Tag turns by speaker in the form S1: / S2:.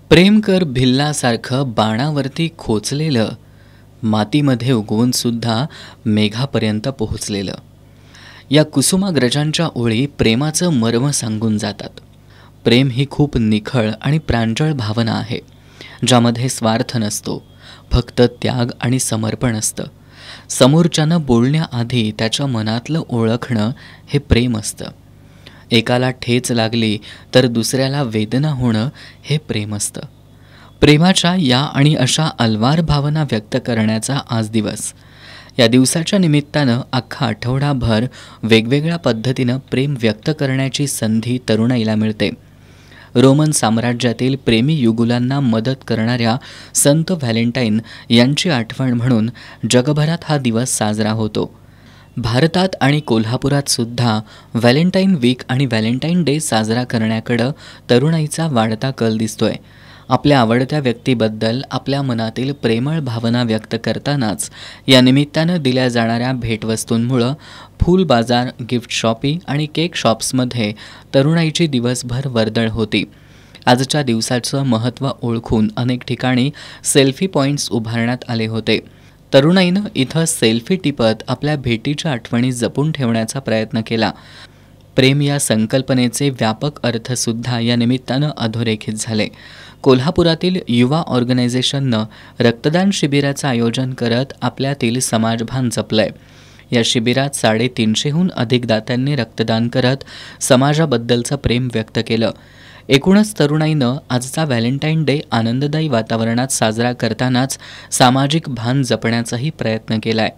S1: प्रेम कर भिल्लासारखं बाणावरती खोचलेलं, मातीमध्ये उगवून सुद्धा मेघापर्यंत पोहोचलेलं. या कुसुमाग्रजांच्या ओळी प्रेमाचं मर्म सांगून जातात. प्रेम ही खूप निखळ आणि प्रांजळ भावना आहे, ज्यामध्ये स्वार्थ नसतो, फक्त त्याग आणि समर्पण असतं. समोरच्यानं बोलण्याआधी त्याच्या मनातलं ओळखणं हे प्रेम असतं. एकाला ठेच लागली तर दुसऱ्याला वेदना होणं हे प्रेम असतं. प्रेमाच्या या आणि अशा अलवार भावना व्यक्त करण्याचा आज दिवस. या दिवसाच्या निमित्तानं अख्खा आठवडाभर वेगवेगळ्या पद्धतीनं प्रेम व्यक्त करण्याची संधी तरुणाईला मिळते. रोमन साम्राज्यातील प्रेमी युगुलांना मदत करणाऱ्या संत व्हॅलेंटाईन यांची आठवण म्हणून जगभरात हा दिवस साजरा होतो. भारतात आणि कोल्हापुरात सुद्धा व्हॅलेंटाईन वीक आणि व्हॅलेंटाईन डे साजरा करण्याकडं तरुणाईचा वाढता कल दिसतोय. आपल्या आवडत्या व्यक्तीबद्दल आपल्या मनातील प्रेमळ भावना व्यक्त करतानाच या निमित्तानं दिल्या जाणाऱ्या भेटवस्तूंमुळं फूल बाजार, गिफ्ट शॉपी आणि केक शॉप्समध्ये तरुणाईची दिवसभर वर्दळ होती. आजच्या दिवसाचं महत्त्व ओळखून अनेक ठिकाणी सेल्फी पॉईंट्स उभारण्यात आले होते. तरुणाईनं इथं सेल्फी टिपत आपल्या भेटीच्या आठवणी जपून ठेवण्याचा प्रयत्न केला. प्रेम या संकल्पनेचे व्यापक अर्थसुद्धा या निमित्तानं अधोरेखित झाले. कोल्हापुरातील युवा ऑर्गनायझेशननं रक्तदान शिबिराचं आयोजन करत आपल्यातील समाजभान जपलंय. या शिबिरात 350हून अधिक दात्यांनी रक्तदान करत समाजाबद्दलचं प्रेम व्यक्त केलं. एकूणच तरुणाईनं आजचा व्हॅलेंटाईन डे आनंददायी वातावरणात साजरा करतानाच सामाजिक भान जपण्याचाही प्रयत्न केलाय.